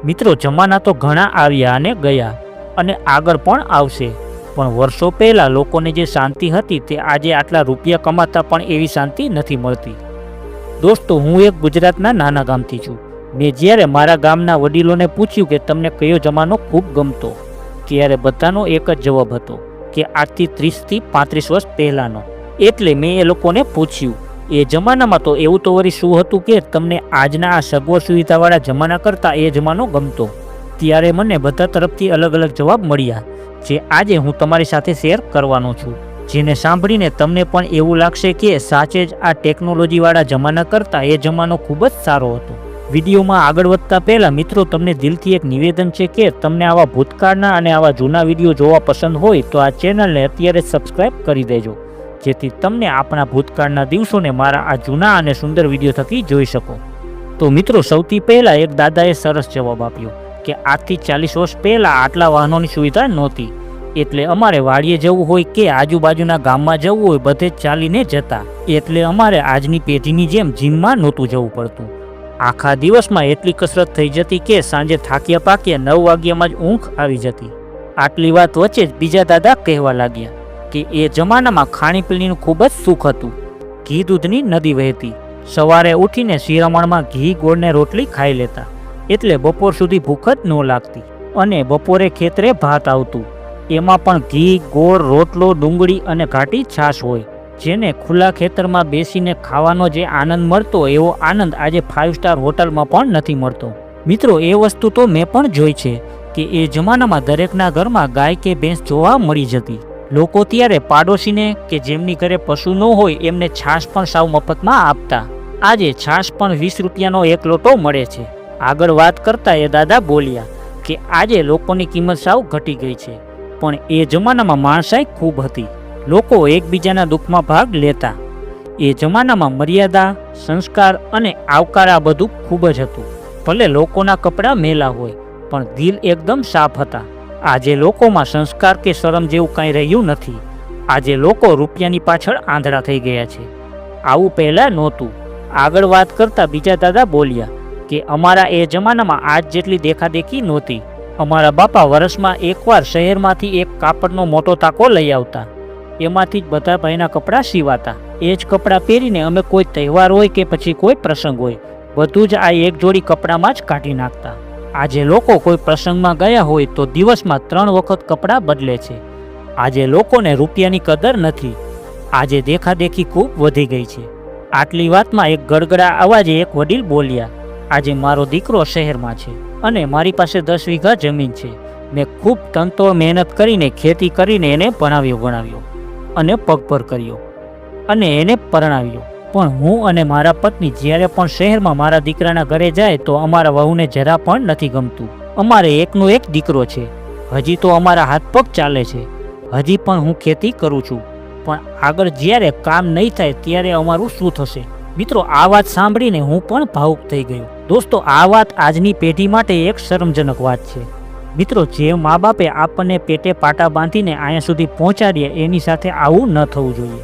મિત્રો, જમાના તો ઘણા આવ્યા અને ગયા અને આગળ પણ આવશે, પણ વર્ષો પહેલાં લોકોને જે શાંતિ હતી તે આજે આટલા રૂપિયા કમાતા પણ એવી શાંતિ નથી મળતી. દોસ્તો, હું એક ગુજરાતના નાના ગામથી છું. મેં જ્યારે મારા ગામના વડીલોને પૂછ્યું કે તમને કયો જમાનો ખૂબ ગમતો, ત્યારે બધાનો એક જ જવાબ હતો કે આજથી 30 થી 35 વર્ષ પહેલાંનો. એટલે મેં એ લોકોને પૂછ્યું, એ જમાનામાં તો એવું તો વળી શું હતું કે તમને આજના આ સગવડ સુવિધાવાળા જમાના કરતાં એ જમાનો ગમતો? ત્યારે મને બધા તરફથી અલગ અલગ જવાબ મળ્યા, જે આજે હું તમારી સાથે શેર કરવાનો છું, જેને સાંભળીને તમને પણ એવું લાગશે કે સાચે જ આ ટેકનોલોજીવાળા જમાના કરતાં એ જમાનો ખૂબ જ સારો હતો. વિડીયોમાં આગળ વધતા પહેલાં મિત્રો, તમને દિલથી એક નિવેદન છે કે તમને આવા ભૂતકાળના અને આવા જૂના વિડીયો જોવા પસંદ હોય તો આ ચેનલને અત્યારે સબસ્ક્રાઈબ કરી દેજો, જેથી તમને આપણા ભૂતકાળના દિવસોને મારા આ જૂના અને સુંદર વિડીયો થકી જોઈ શકો. તો મિત્રો, સૌથી પહેલાં એક દાદાએ સરસ જવાબ આપ્યો કે આજથી 40 વર્ષ પહેલાં આટલા વાહનોની સુવિધા નહોતી, એટલે અમારે વાડીએ જવું હોય કે આજુબાજુના ગામમાં જવું હોય બધે ચાલીને જતા, એટલે અમારે આજની પેઢીની જેમ જીમમાં નહોતું જવું પડતું. આખા દિવસમાં એટલી કસરત થઈ જતી કે સાંજે થાક્યા પાક્યા 9 વાગ્યામાં જ ઊંઘ આવી જતી. આટલી વાત વચ્ચે જ બીજા દાદા કહેવા લાગ્યા કે એ જમાનામાં ખાણીપીણીનું ખૂબ જ સુખ હતું. ઘી દૂધની નદી વહેતી, સવારે ઉઠીને શિરામણમાં ઘી ગોળને રોટલી ખાઈ લેતા, એટલે બપોર સુધી ભૂખ જ ન લાગતી. અને બપોરે ખેતરે ભાત આવતું, એમાં પણ ઘી ગોળ રોટલો ડુંગળી અને ઘાટી છાશ હોય, જેને ખુલ્લા ખેતરમાં બેસીને ખાવાનો જે આનંદ મળતો એવો આનંદ આજે 5 સ્ટાર હોટલમાં પણ નથી મળતો. મિત્રો, એ વસ્તુ તો મેં પણ જોઈ છે કે એ જમાનામાં દરેકના ઘરમાં ગાય કે ભેંસ જોવા મળી જતી. લોકો ત્યારે પાડોશીને કે જેમની ઘરે પશુ ન હોય એમને છાશ પણ સાવ મફતમાં આપતા. આજે છાશ પણ 20 રૂપિયાનો એક લોટો મળે છે. આગળ વાત કરતા એ દાદા બોલ્યા કે આજે લોકોની કિંમત સાવ ઘટી ગઈ છે, પણ એ જમાનામાં માણસાઈ ખૂબ હતી. લોકો એકબીજાના દુઃખમાં ભાગ લેતા. એ જમાનામાં મર્યાદા, સંસ્કાર અને આવકાર આ બધું ખૂબ જ હતું. ભલે લોકોના કપડાં મેલા હોય, પણ દિલ એકદમ સાફ હતા. આજે લોકોમાં સંસ્કાર કે શરમ જેવું કાંઈ રહ્યું નથી. આજે લોકો રૂપિયાની પાછળ આંધળા થઈ ગયા છે. આવું પહેલાં નહોતું. આગળ વાત કરતા બીજા દાદા બોલ્યા કે અમારા એ જમાનામાં આજ જેટલી દેખાદેખી નહોતી. અમારા બાપા વર્ષમાં એકવાર શહેરમાંથી એક કાપડનો મોટો તાકો લઈ આવતા, એમાંથી જ બધા ભાઈના કપડાં સીવાતા. એ જ કપડાં પહેરીને અમે કોઈ તહેવાર હોય કે પછી કોઈ પ્રસંગ હોય, બધું જ આ એક જોડી કપડામાં જ કાઢી નાખતા. આજે લોકો કોઈ પ્રસંગમાં ગયા હોય તો દિવસમાં 3 વખત કપડાં બદલે છે. આજે લોકોને રૂપિયાની કદર નથી. આજે દેખાદેખી ખૂબ વધી ગઈ છે. આટલી વાતમાં એક ગડગડા અવાજે એક વડીલ બોલ્યા, આજે મારો દીકરો શહેરમાં છે અને મારી પાસે 10 વીઘા જમીન છે. મેં ખૂબ તનતોડ મહેનત કરીને ખેતી કરીને એને ભણાવ્યો અને પગભર કર્યો અને એને પરણાવ્યો, પણ હું અને મારા પત્ની જ્યારે પણ શહેરમાં મારા દીકરાના ઘરે જાય તો અમારા વહુને જરા પણ નથી ગમતું. અમારે એકનો એક દીકરો છે, હજી તો અમારા હાથ પગ ચાલે છે, હજી પણ હું ખેતી કરું છું, પણ આગળ જ્યારે કામ નહીં થાય ત્યારે અમારું શું થશે? મિત્રો, આ વાત સાંભળીને હું પણ ભાવુક થઈ ગયો. દોસ્તો, આ વાત આજની પેઢી માટે એક શરમજનક વાત છે. મિત્રો, જે મા બાપે આપણને પેટે પાટા બાંધીને અહીંયા સુધી પહોંચાડીએ એની સાથે આવું ન થવું જોઈએ.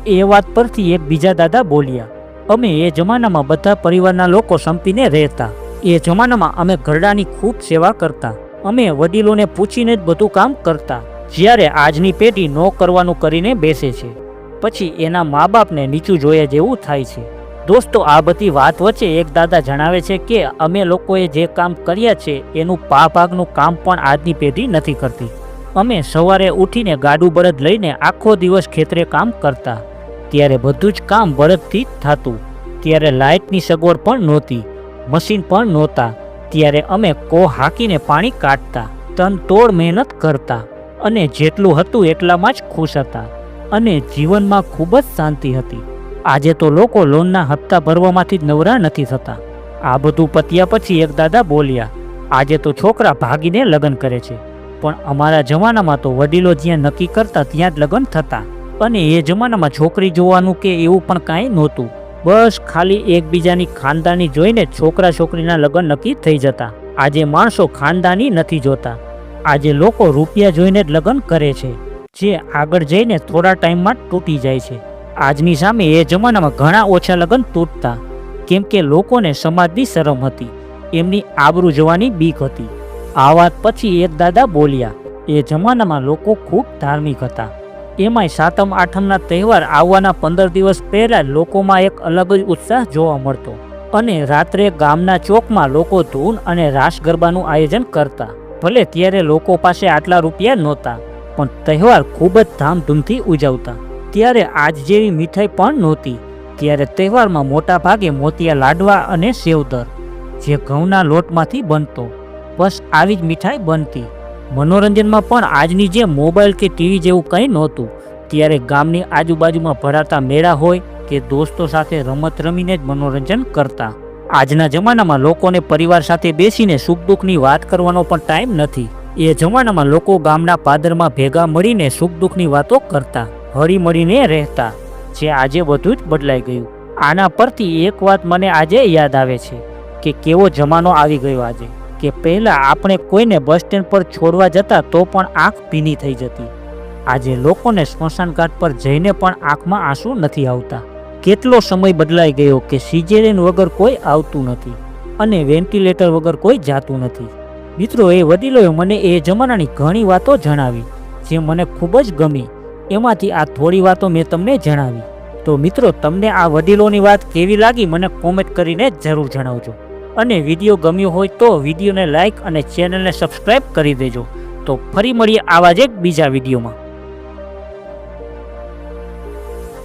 એ વાત પરથી એક બીજા દાદા બોલ્યા, અમે એ જમાનામાં બધા પરિવારના લોકો સંપીને રહેતા. એ જમાનામાં અમે ઘરડાની ખૂબ સેવા કરતા. અમે વડીલોને પૂછીને જ બધું કામ કરતા. જ્યારે આજની પેઢી ન કરવાનું કરીને બેસે છે, પછી એના મા બાપને નીચું જોયા જેવું થાય છે. દોસ્તો, આ બધી વાત વચ્ચે એક દાદા જણાવે છે કે અમે લોકોએ જે કામ કર્યા છે એનું ભાગનું કામ પણ આજની પેઢી નથી કરતી. અમે સવારે ઉઠીને ગાડું બળદ લઈને આખો દિવસ ખેતરે કામ કરતા. ત્યારે બધું જ કામ બળદથી જ થતું. ત્યારે લાઇટની સગવડ પણ નહોતી, મશીન પણ નહોતા. ત્યારે અમે કો હાંકીને પાણી કાઢતા, તનતોડ મહેનત કરતા અને જેટલું હતું એટલામાં જ ખુશ હતા અને જીવનમાં ખૂબ જ શાંતિ હતી. આજે તો લોકો લોનના હપ્તા ભરવામાંથી જ નવરા નથી થતા. આ બધું પત્યા પછી એક દાદા બોલ્યા, આજે તો છોકરા ભાગીને લગ્ન કરે છે, પણ અમારા જમાનામાં તો વડીલો જ્યાં નક્કી કરતા ત્યાં જ લગ્ન થતા. અને એ જમાનામાં છોકરી જોવાનું કે એવું પણ કાંઈ નહોતું. બસ ખાલી એકબીજાની ખાનદાની જોઈને છોકરા છોકરીના લગ્ન નક્કી થઈ જતા. આજે માણસો ખાનદાની નથી જોતા. આજે લોકો રૂપિયા જોઈને જ લગ્ન કરે છે, જે આગળ જઈને થોડા ટાઈમમાં તૂટી જાય છે. આજની સામે એ જમાનામાં ઘણા ઓછા લગ્ન તૂટતા, કેમ કે લોકોને સમાજની શરમ હતી. એમની આબરૂ જવાની બીક હતી. આ વાત પછી એક દાદા બોલ્યા, એ જમાનામાં લોકો ખૂબ ધાર્મિક હતા. એમાંય સાતમ આઠમના તહેવાર આવવાના 15 દિવસ પહેલા લોકોમાં એક અલગ જ ઉત્સાહ જોવા મળતો અને રાત્રે ગામના ચોકમાં લોકો ધૂન અને રાસ ગરબાનું આયોજન કરતા. ભલે ત્યારે લોકો પાસે આટલા રૂપિયા નહોતા, પણ તહેવાર ખૂબ જ ધામધૂમથી ઉજવતા. ત્યારે આજ જેવી મીઠાઈ પણ નહોતી. ત્યારે તહેવારમાં મોટા ભાગે મોતિયા લાડવા અને સેવદર, જે ઘઉંના લોટમાંથી બનતો, બસ આવી જ મીઠાઈ બનતી. મનોરંજનમાં પણ આજની જેમ મોબાઈલ કે ટીવી જેવું કંઈ નહોતું. ત્યારે ગામની આજુબાજુમાં ભરાતા મેળા હોય કે દોસ્તો સાથે રમત રમીને જ મનોરંજન કરતા. આજના જમાનામાં લોકોને પરિવાર સાથે બેસીને સુખ દુઃખની વાત કરવાનો પણ ટાઈમ નથી. એ જમાનામાં લોકો ગામના પાદરમાં ભેગા મળીને સુખ દુઃખની વાતો કરતા, હળી મળીને રહેતા, જે આજે બધું જ બદલાઈ ગયું. આના પરથી એક વાત મને આજે યાદ આવે છે કે કેવો જમાનો આવી ગયો આજે, કે પહેલાં આપણે કોઈને બસ સ્ટેન્ડ પર છોડવા જતા તો પણ આંખ ભીની થઈ જતી. આજે લોકોને સ્મશાન ઘાટ પર જઈને પણ આંખમાં આંસુ નથી આવતા. કેટલો સમય બદલાઈ ગયો કે સિઝેરિયન વગર કોઈ આવતું નથી અને વેન્ટિલેટર વગર કોઈ જાતું નથી. મિત્રો, એ વડીલોએ મને એ જમાનાની ઘણી વાતો જણાવી જે મને ખૂબ જ ગમી. એમાંથી આ થોડી વાતો મેં તમને જણાવી. તો મિત્રો, તમને આ વડીલોની વાત કેવી લાગી મને કોમેન્ટ કરીને જરૂર જણાવજો. અને વિડીયો ગમ્યો હોય તો વિડીયોને લાઇક અને ચેનલને સબસ્ક્રાઈબ કરી દેજો. તો ફરી મળીએ આવા જ એક બીજા વિડીયોમાં.